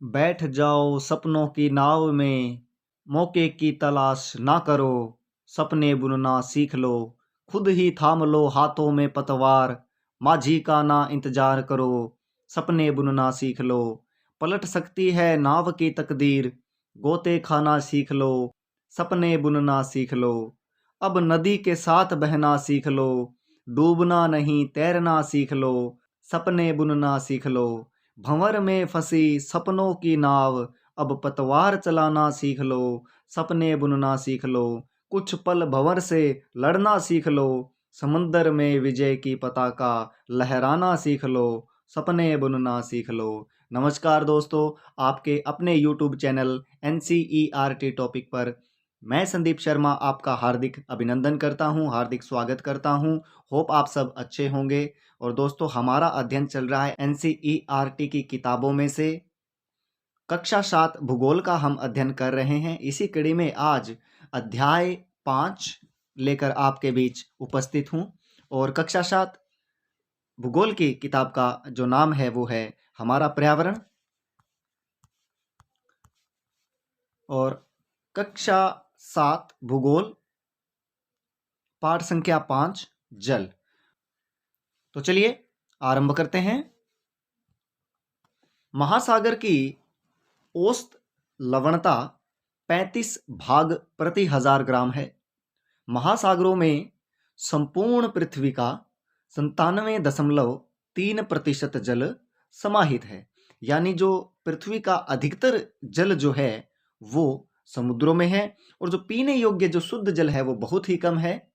बैठ जाओ सपनों की नाव में, मौके की तलाश ना करो, सपने बुनना सीख लो, खुद ही थाम लो हाथों में पतवार, माझी का ना इंतजार करो, सपने बुनना सीख लो, पलट सकती है नाव की तकदीर, गोते खाना सीख लो, सपने बुनना सीख लो, अब नदी के साथ बहना सीख लो, डूबना नहीं तैरना सीख लो, सपने बुनना सीख लो, भंवर में फंसी सपनों की नाव, अब पतवार चलाना सीख लो, सपने बुनना सीख लो, कुछ पल भंवर से लड़ना सीख लो, समंदर में विजय की पताका लहराना सीख लो, सपने बुनना सीख लो। नमस्कार दोस्तों, आपके अपने यूट्यूब चैनल NCERT टॉपिक पर मैं संदीप शर्मा आपका हार्दिक अभिनंदन करता हूं, हार्दिक स्वागत करता हूं। होप आप सब अच्छे होंगे। और दोस्तों, हमारा अध्ययन चल रहा है NCERT की किताबों में से कक्षा 7 भूगोल का हम अध्ययन कर रहे हैं। इसी कड़ी में आज अध्याय 5 लेकर आपके बीच उपस्थित हूं। और कक्षा 7 भूगोल की किताब का जो नाम है वो है हमारा पर्यावरण। और कक्षा 7 भूगोल पाठ संख्या 5 जल। तो चलिए आरंभ करते हैं। महासागर की औसत लवणता 35 भाग प्रति 1000 ग्राम है। महासागरों में संपूर्ण पृथ्वी का 97.3% जल समाहित है। यानी जो पृथ्वी का अधिकतर जल जो है वो समुद्रों में है, और जो पीने योग्य जो शुद्ध जल है वो बहुत ही कम है।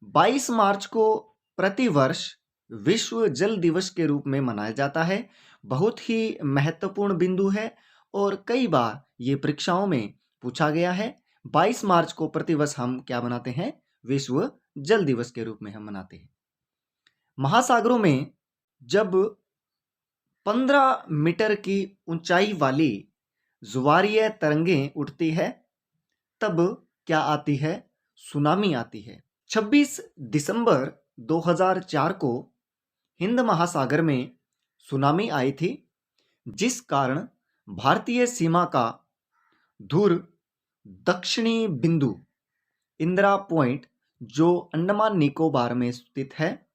22 मार्च को प्रतिवर्ष विश्व जल दिवस के रूप में मनाया जाता है। बहुत ही महत्वपूर्ण बिंदु है और कई बार ये परीक्षाओं में पूछा गया है। 22 मार्च को प्रतिवर्ष हम क्या मनाते हैं? विश्व जल दिवस के रूप में हम मनाते हैं। महासागरों में जब 15 मीटर की ऊंचाई वाली ज्वारीय तरंगें उठती है तब क्या आती है? सुनामी आती है। 26 दिसंबर 2004 को हिंद महासागर में सुनामी आई थी, जिस कारण भारतीय सीमा का धुर दक्षिणी बिंदु इंदिरा पॉइंट जो अंडमान निकोबार में स्थित है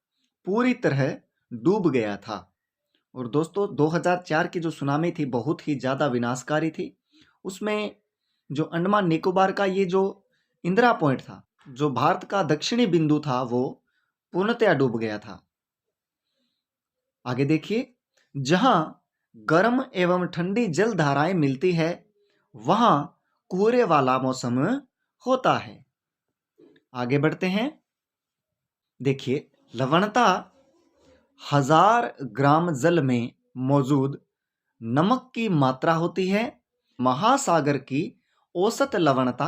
पूरी तरह डूब गया था। और दोस्तों, 2004 की जो सुनामी थी बहुत ही ज़्यादा विनाशकारी थी। उसमें जो अंडमान निकोबार का ये जो इंदिरा पॉइंट था, जो भारत का दक्षिणी बिंदु था, वो पूर्णतया डूब गया था। आगे देखिए, जहां गर्म एवं ठंडी जल धाराएं मिलती है वहां कोहरे वाला मौसम होता है। आगे बढ़ते हैं। देखिए, लवणता 1000 ग्राम जल में मौजूद नमक की मात्रा होती है। महासागर की औसत लवणता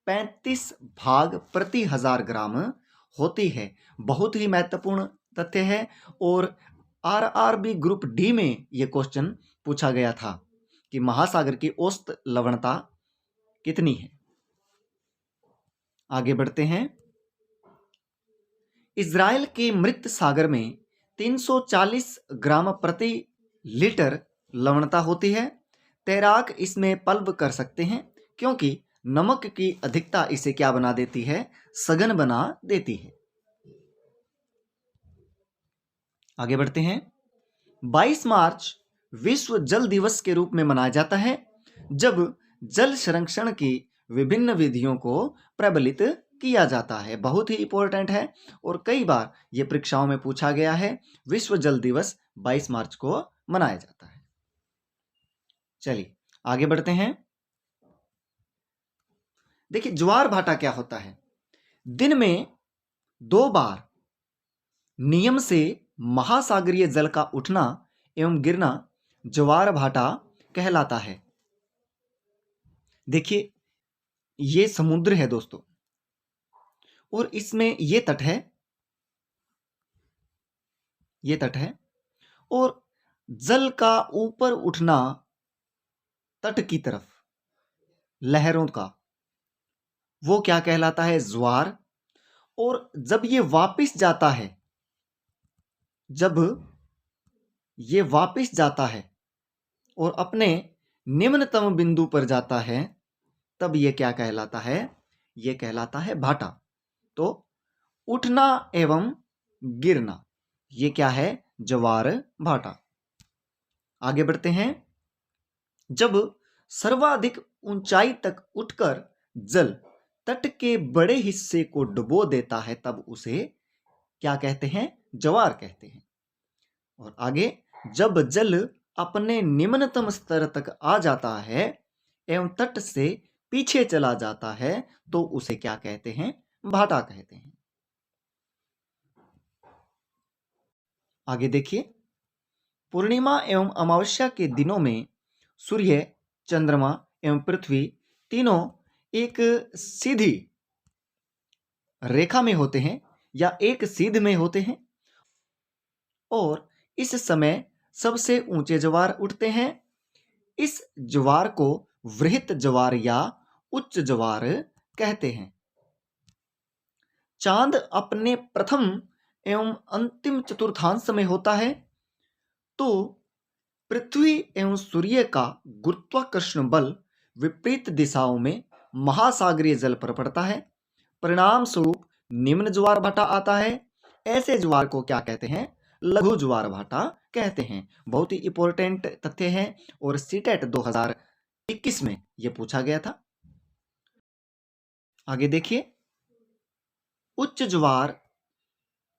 35 भाग प्रति 1000 ग्राम होती है। बहुत ही महत्वपूर्ण तथ्य है। और RRB ग्रुप डी में यह क्वेश्चन पूछा गया था कि महासागर की औसत लवणता कितनी है। आगे बढ़ते हैं। इज़राइल के मृत सागर में 340 ग्राम प्रति लीटर लवणता होती है। तैराक इसमें पल्ब कर सकते हैं क्योंकि नमक की अधिकता इसे क्या बना देती है? सघन बना देती है। आगे बढ़ते हैं। 22 मार्च विश्व जल दिवस के रूप में मनाया जाता है, जब जल संरक्षण की विभिन्न विधियों को प्रबलित किया जाता है। बहुत ही इंपॉर्टेंट है और कई बार यह परीक्षाओं में पूछा गया है। विश्व जल दिवस 22 मार्च को मनाया जाता है। चलिए आगे बढ़ते हैं। देखिए, ज्वार भाटा क्या होता है? दिन में 2 बार नियम से महासागरीय जल का उठना एवं गिरना ज्वार भाटा कहलाता है। देखिए, ये समुद्र है दोस्तों, और इसमें ये तट है, ये तट है, और जल का ऊपर उठना तट की तरफ लहरों का, वो क्या कहलाता है? ज्वार। और जब ये वापस जाता है, जब ये वापस जाता है और अपने निम्नतम बिंदु पर जाता है तब ये क्या कहलाता है? ये कहलाता है भाटा। तो उठना एवं गिरना ये क्या है? ज्वार भाटा। आगे बढ़ते हैं। जब सर्वाधिक ऊंचाई तक उठकर जल तट के बड़े हिस्से को डुबो देता है तब उसे क्या कहते हैं? ज्वार कहते हैं। और आगे, जब जल अपने निम्नतम स्तर तक आ जाता है एवं तट से पीछे चला जाता है तो उसे क्या कहते हैं? भाटा कहते हैं। आगे देखिए, पूर्णिमा एवं अमावस्या के दिनों में सूर्य, चंद्रमा एवं पृथ्वी तीनों एक सीधी रेखा में होते हैं या एक सीध में होते हैं और इस समय सबसे ऊंचे ज्वार उठते हैं। इस ज्वार को वृहत ज्वार या उच्च ज्वार कहते हैं। चांद अपने प्रथम एवं अंतिम चतुर्थांश में होता है तो पृथ्वी एवं सूर्य का गुरुत्वाकर्षण बल विपरीत दिशाओं में महासागरीय जल पर पड़ता है। परिणाम स्वरूप निम्न ज्वार भाटा आता है। ऐसे ज्वार को क्या कहते हैं? लघु ज्वार भाटा कहते हैं। बहुत ही इंपॉर्टेंट तथ्य है और सीटेट 2021 में यह पूछा गया था। आगे देखिए, उच्च ज्वार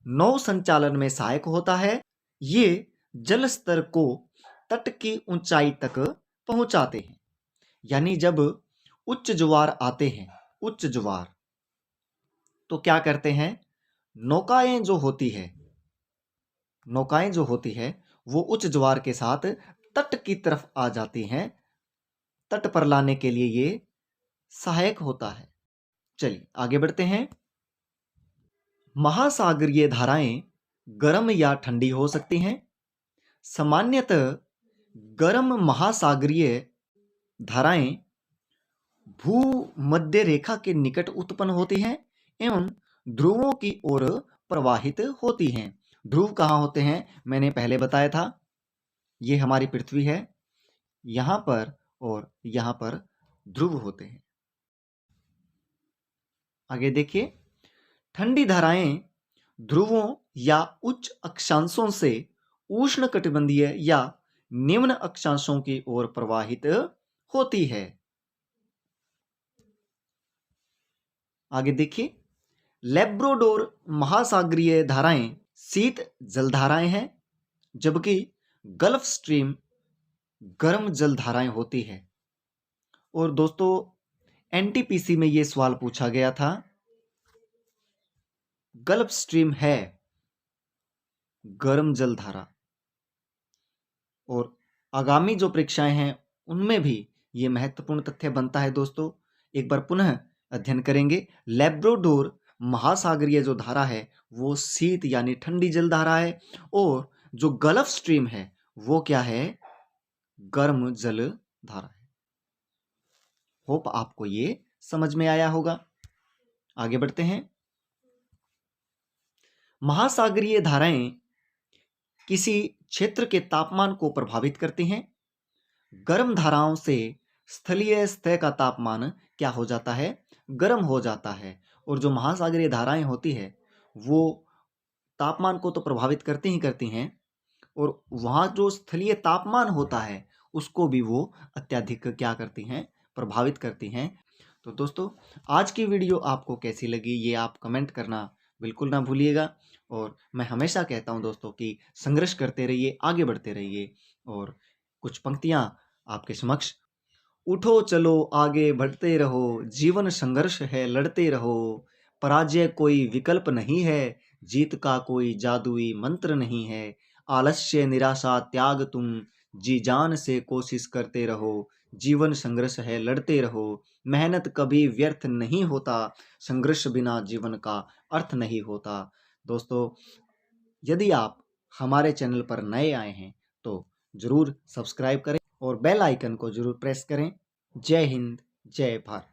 नौ संचालन में सहायक होता है। ये जल स्तर को तट की ऊंचाई तक पहुंचाते हैं। यानी जब उच्च ज्वार आते हैं, उच्च ज्वार, तो क्या करते हैं? नौकाएं जो होती है वो उच्च ज्वार के साथ तट की तरफ आ जाती हैं। तट पर लाने के लिए ये सहायक होता है। चलिए आगे बढ़ते हैं। महासागरीय धाराएं गर्म या ठंडी हो सकती हैं। सामान्यतः गर्म महासागरीय धाराएं भूमध्य रेखा के निकट उत्पन्न होती हैं एवं ध्रुवों की ओर प्रवाहित होती हैं। ध्रुव कहाँ होते हैं? मैंने पहले बताया था। ये हमारी पृथ्वी है, यहां पर और यहां पर ध्रुव होते हैं। आगे देखिए, ठंडी धाराएं ध्रुवों या उच्च अक्षांशों से उष्णकटिबंधीय या निम्न अक्षांशों की ओर प्रवाहित होती है। आगे देखिए, लैब्राडोर महासागरीय धाराएं शीत जलधाराएं हैं जबकि गल्फ स्ट्रीम गर्म जलधाराएं होती है। और दोस्तों, एनटीपीसी में यह सवाल पूछा गया था। गल्फ स्ट्रीम है गर्म जलधारा और आगामी जो परीक्षाएं हैं उनमें भी ये महत्वपूर्ण तथ्य बनता है। दोस्तों, एक बार पुनः अध्ययन करेंगे। लैब्राडोर महासागरीय जो धारा है वो शीत यानी ठंडी जलधारा है और जो गल्फ स्ट्रीम है वो क्या है? गर्म जल धारा है। होप आपको ये समझ में आया होगा। आगे बढ़ते हैं। महासागरीय धाराएं किसी क्षेत्र के तापमान को प्रभावित करती हैं। गर्म धाराओं से स्थलीय सतह का तापमान क्या हो जाता है? गर्म हो जाता है। और जो महासागरीय धाराएं होती है वो तापमान को तो प्रभावित करती हैं और वहाँ जो स्थलीय तापमान होता है उसको भी वो अत्यधिक क्या करती हैं? प्रभावित करती हैं। तो दोस्तों, आज की वीडियो आपको कैसी लगी ये आप कमेंट करना बिल्कुल ना भूलिएगा। और मैं हमेशा कहता हूँ दोस्तों कि संघर्ष करते रहिए, आगे बढ़ते रहिए। और कुछ पंक्तियाँ आपके समक्ष। उठो चलो आगे बढ़ते रहो, जीवन संघर्ष है लड़ते रहो, पराजय कोई विकल्प नहीं है, जीत का कोई जादुई मंत्र नहीं है, आलस्य निराशा त्याग तुम जी जान से कोशिश करते रहो, जीवन संघर्ष है लड़ते रहो, मेहनत कभी व्यर्थ नहीं होता, संघर्ष बिना जीवन का अर्थ नहीं होता। दोस्तों, यदि आप हमारे चैनल पर नए आए हैं तो जरूर सब्सक्राइब करें और बेल आइकन को जरूर प्रेस करें। जय हिंद, जय भारत।